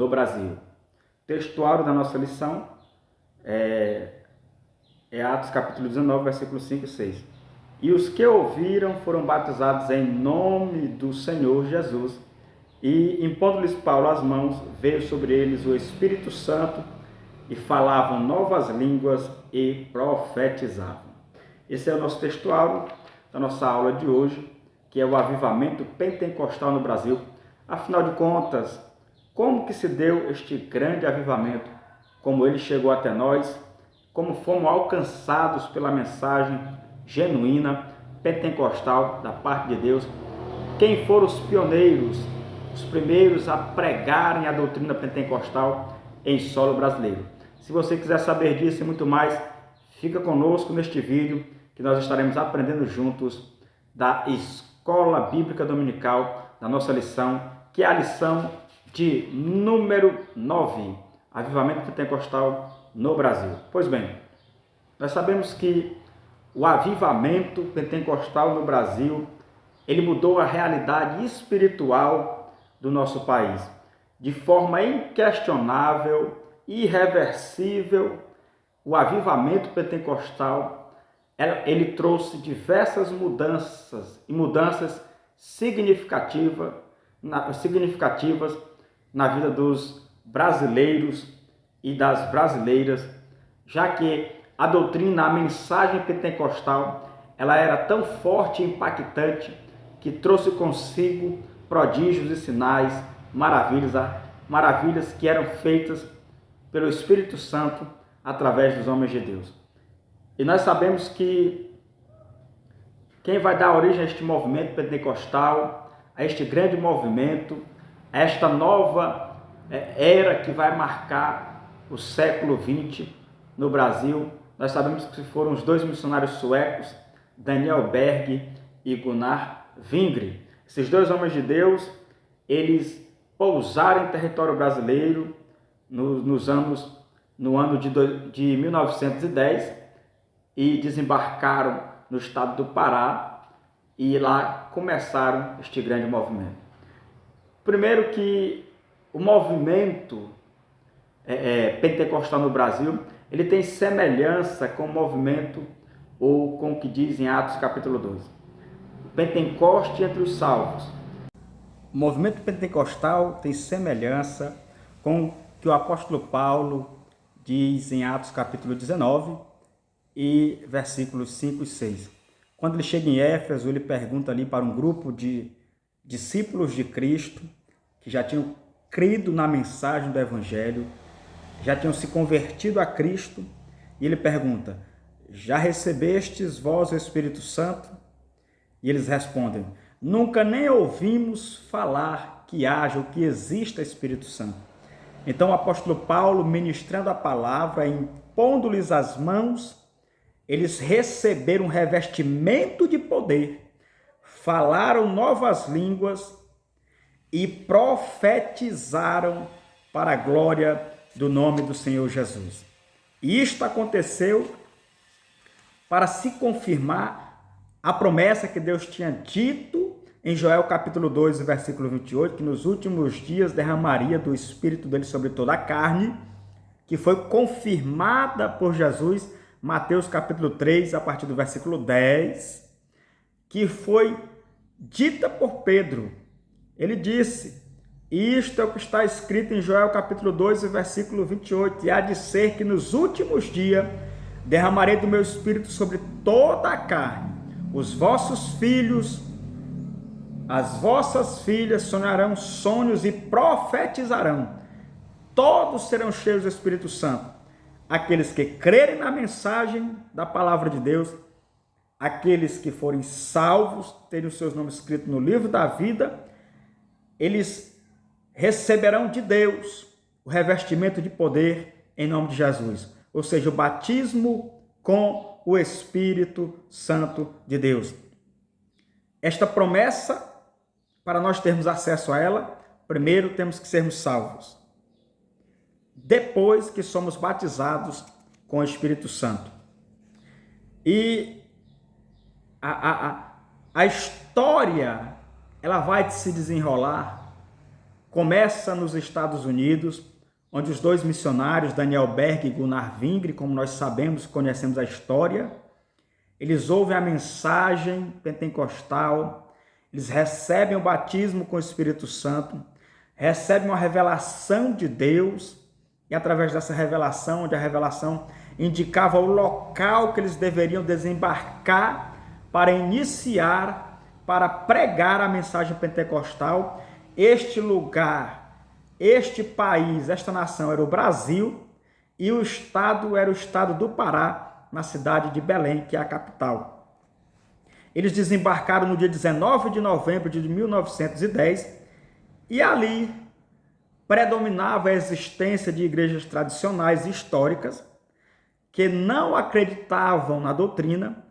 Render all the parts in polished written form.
no Brasil. Textuário da nossa lição é Atos capítulo 19, versículos 5 e 6. E os que ouviram foram batizados em nome do Senhor Jesus, e impondo-lhes Paulo as mãos, veio sobre eles o Espírito Santo, e falavam novas línguas e profetizavam. Esse é o nosso textuário da nossa aula de hoje, que é o avivamento pentecostal no Brasil. Afinal de contas, como que se deu este grande avivamento? Como ele chegou até nós? Como fomos alcançados pela mensagem genuína, pentecostal da parte de Deus? Quem foram os pioneiros, os primeiros a pregarem a doutrina pentecostal em solo brasileiro? Se você quiser saber disso e muito mais, fica conosco neste vídeo, que nós estaremos aprendendo juntos da Escola Bíblica Dominical, da nossa lição, que é a lição de número 9, Avivamento Pentecostal no Brasil. Pois bem, nós sabemos que o avivamento pentecostal no Brasil, ele mudou a realidade espiritual do nosso país. De forma inquestionável, irreversível, o avivamento pentecostal, ele trouxe diversas mudanças significativas na vida dos brasileiros e das brasileiras, já que a doutrina, a mensagem pentecostal, ela era tão forte e impactante que trouxe consigo prodígios e sinais, maravilhas que eram feitas pelo Espírito Santo através dos homens de Deus. E nós sabemos que quem vai dar origem a este movimento pentecostal, a este grande movimento, a esta nova era que vai marcar o século XX no Brasil, nós sabemos que foram os dois missionários suecos, Daniel Berg e Gunnar Wingre. Esses dois homens de Deus, eles pousaram em território brasileiro no ano de 1910 e desembarcaram no estado do Pará, e lá começaram este grande movimento. Primeiro que o movimento pentecostal no Brasil, ele tem semelhança com o movimento, ou com o que diz em Atos capítulo 2. Pentecoste entre os salvos. O movimento pentecostal tem semelhança com o que o apóstolo Paulo diz em Atos capítulo 19 e versículos 5 e 6. Quando ele chega em Éfeso, ele pergunta ali para um grupo de discípulos de Cristo, que já tinham crido na mensagem do Evangelho, já tinham se convertido a Cristo, e ele pergunta: já recebestes vós o Espírito Santo? E eles respondem: nunca nem ouvimos falar que haja ou que exista Espírito Santo. Então o apóstolo Paulo, ministrando a palavra, impondo-lhes as mãos, eles receberam um revestimento de poder, falaram novas línguas e profetizaram para a glória do nome do Senhor Jesus. E isto aconteceu para se confirmar a promessa que Deus tinha dito em Joel capítulo 2, versículo 28, que nos últimos dias derramaria do Espírito dele sobre toda a carne, que foi confirmada por Jesus, Mateus capítulo 3, a partir do versículo 10, que foi dita por Pedro. Ele disse: isto é o que está escrito em Joel capítulo 2, versículo 28, e há de ser que nos últimos dias derramarei do meu Espírito sobre toda a carne. Os vossos filhos, as vossas filhas sonharão sonhos e profetizarão. Todos serão cheios do Espírito Santo. Aqueles que crerem na mensagem da palavra de Deus, aqueles que forem salvos, terem os seus nomes escritos no livro da vida, eles receberão de Deus o revestimento de poder em nome de Jesus. Ou seja, o batismo com o Espírito Santo de Deus. Esta promessa, para nós termos acesso a ela, primeiro temos que sermos salvos. Depois que somos batizados com o Espírito Santo. E a história, ela vai se desenrolar começa nos Estados Unidos, onde os dois missionários, Daniel Berg e Gunnar Vingre, como nós sabemos, conhecemos a história, eles ouvem a mensagem pentecostal, eles recebem o batismo com o Espírito Santo, recebem uma revelação de Deus, e através dessa revelação, onde a revelação indicava o local que eles deveriam desembarcar para iniciar, para pregar a mensagem pentecostal, este lugar, este país, esta nação era o Brasil, e o estado era o estado do Pará, na cidade de Belém, que é a capital. Eles desembarcaram no dia 19 de novembro de 1910, e ali predominava a existência de igrejas tradicionais e históricas que não acreditavam na doutrina,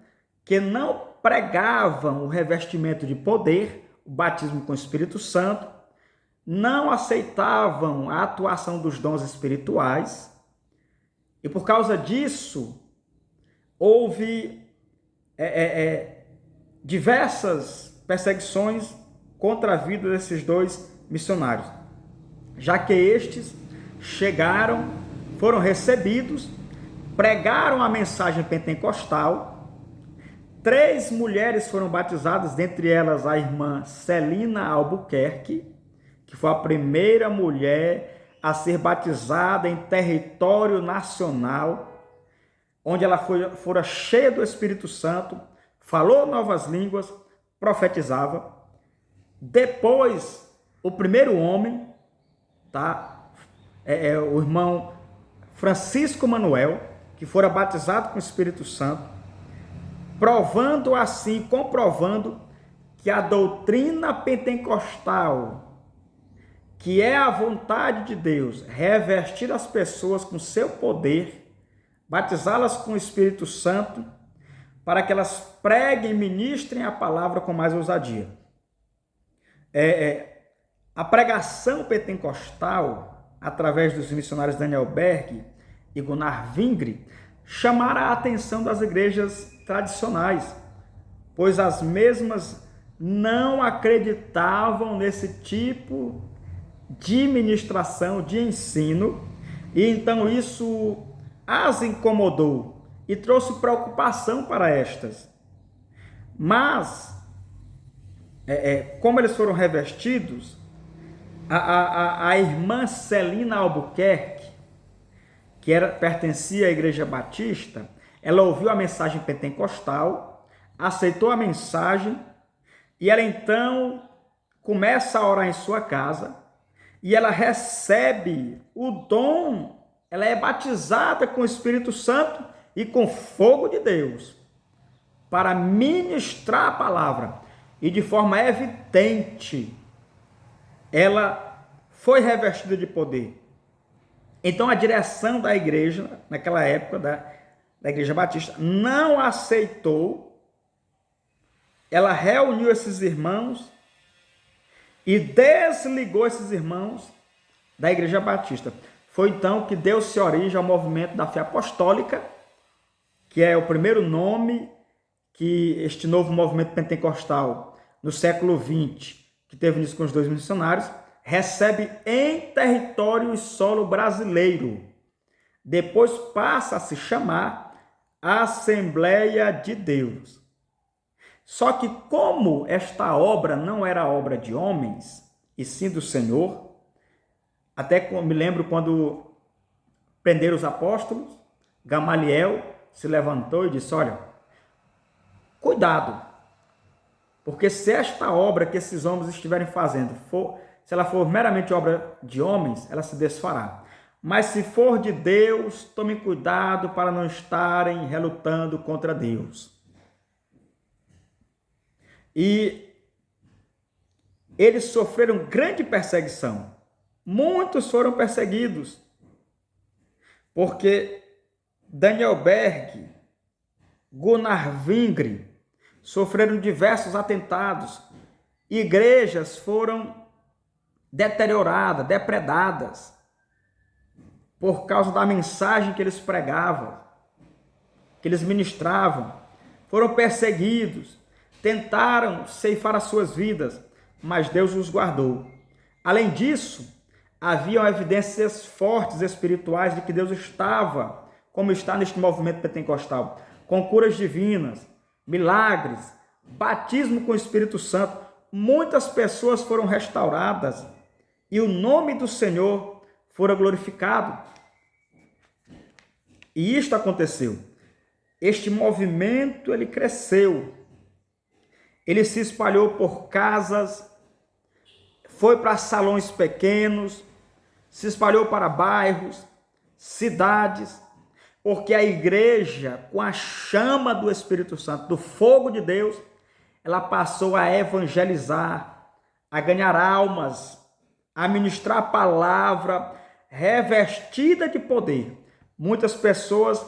que não pregavam o revestimento de poder, o batismo com o Espírito Santo, não aceitavam a atuação dos dons espirituais, e por causa disso houve diversas perseguições contra a vida desses dois missionários, já que estes chegaram, foram recebidos, pregaram a mensagem pentecostal. 3 mulheres foram batizadas, dentre elas a irmã Celina Albuquerque, que foi a primeira mulher a ser batizada em território nacional, onde ela fora cheia do Espírito Santo, falou novas línguas, profetizava. Depois, o primeiro homem, o irmão Francisco Manuel, que fora batizado com o Espírito Santo, provando assim, comprovando que a doutrina pentecostal, que é a vontade de Deus, revestir as pessoas com seu poder, batizá-las com o Espírito Santo, para que elas preguem e ministrem a palavra com mais ousadia. A pregação pentecostal, através dos missionários Daniel Berg e Gunnar Vingre, chamaram a atenção das igrejas tradicionais, pois as mesmas não acreditavam nesse tipo de ministração, de ensino, e então isso as incomodou e trouxe preocupação para estas. Mas, como eles foram revestidos, a irmã Celina Albuquerque, que pertencia à Igreja Batista, ela ouviu a mensagem pentecostal, aceitou a mensagem, e ela então começa a orar em sua casa, e ela recebe o dom, ela é batizada com o Espírito Santo e com fogo de Deus, para ministrar a palavra, e de forma evidente, ela foi revestida de poder. Então a direção da igreja, naquela época, da Igreja Batista, não aceitou, ela reuniu esses irmãos e desligou esses irmãos da Igreja Batista. Foi então que deu-se origem ao movimento da fé apostólica, que é o primeiro nome que este novo movimento pentecostal, no século XX, que teve início com os dois missionários, recebe em território e solo brasileiro. Depois passa a se chamar Assembleia de Deus. Só que como esta obra não era obra de homens, e sim do Senhor, até me lembro quando prenderam os apóstolos, Gamaliel se levantou e disse: olha, cuidado, porque se esta obra que esses homens estiverem fazendo se ela for meramente obra de homens, ela se desfará. Mas se for de Deus, tome cuidado para não estarem relutando contra Deus. E eles sofreram grande perseguição. Muitos foram perseguidos, porque Daniel Berg, Gunnar Vingre sofreram diversos atentados. Igrejas foram deterioradas, depredadas, por causa da mensagem que eles pregavam, que eles ministravam. Foram perseguidos, tentaram ceifar as suas vidas, mas Deus os guardou. Além disso, haviam evidências fortes espirituais de que Deus estava, como está neste movimento pentecostal, com curas divinas, milagres, batismo com o Espírito Santo. Muitas pessoas foram restauradas e o nome do Senhor fora glorificado. E isto aconteceu. Este movimento, ele cresceu. Ele se espalhou por casas, foi para salões pequenos, se espalhou para bairros, cidades, porque a igreja, com a chama do Espírito Santo, do fogo de Deus, ela passou a evangelizar, a ganhar almas, a ministrar a palavra revestida de poder. Muitas pessoas,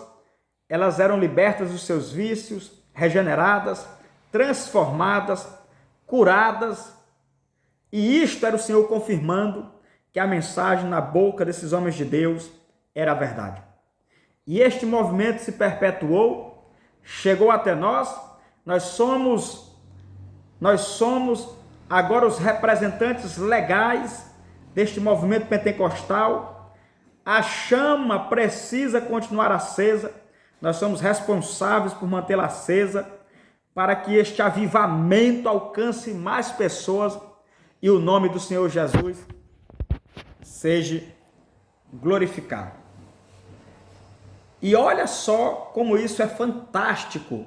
elas eram libertas dos seus vícios, regeneradas, transformadas, curadas, e isto era o Senhor confirmando que a mensagem na boca desses homens de Deus era a verdade. E este movimento se perpetuou, chegou até nós. Nós somos agora os representantes legais deste movimento pentecostal. A chama precisa continuar acesa. Nós somos responsáveis por mantê-la acesa, para que este avivamento alcance mais pessoas e o nome do Senhor Jesus seja glorificado. E olha só como isso é fantástico.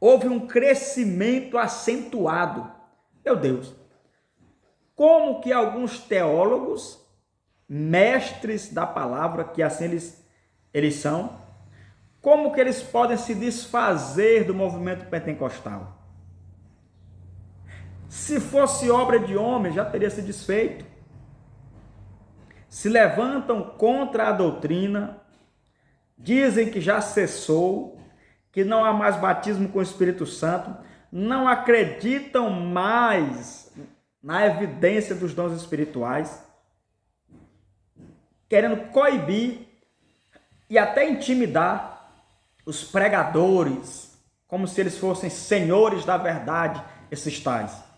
Houve um crescimento acentuado. Meu Deus, como que alguns teólogos, mestres da palavra, que assim eles são, como que eles podem se desfazer do movimento pentecostal? Se fosse obra de homem, já teria se desfeito. Se levantam contra a doutrina, dizem que já cessou, que não há mais batismo com o Espírito Santo, não acreditam mais na evidência dos dons espirituais, querendo coibir e até intimidar os pregadores, como se eles fossem senhores da verdade, esses tais.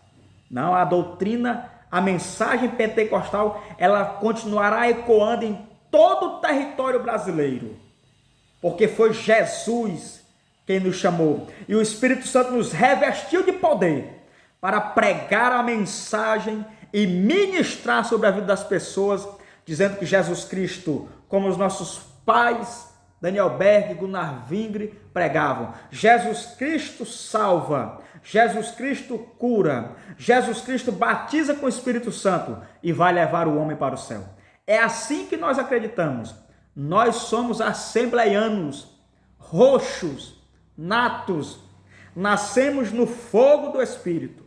Não, a doutrina, a mensagem pentecostal, ela continuará ecoando em todo o território brasileiro, porque foi Jesus quem nos chamou, e o Espírito Santo nos revestiu de poder para pregar a mensagem e ministrar sobre a vida das pessoas, dizendo que Jesus Cristo, como os nossos pais, Daniel Berg, Gunnar Vingre, pregavam, Jesus Cristo salva, Jesus Cristo cura, Jesus Cristo batiza com o Espírito Santo e vai levar o homem para o céu. É assim que nós acreditamos. Nós somos assembleianos, roxos, natos, nascemos no fogo do Espírito,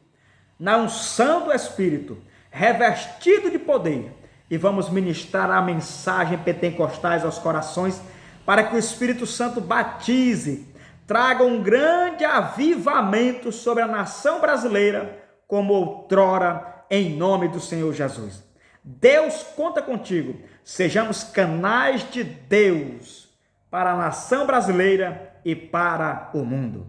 na unção do Espírito, revestido de poder, e vamos ministrar a mensagem pentecostais aos corações, para que o Espírito Santo batize, traga um grande avivamento sobre a nação brasileira, como outrora, em nome do Senhor Jesus. Deus conta contigo, sejamos canais de Deus para a nação brasileira e para o mundo.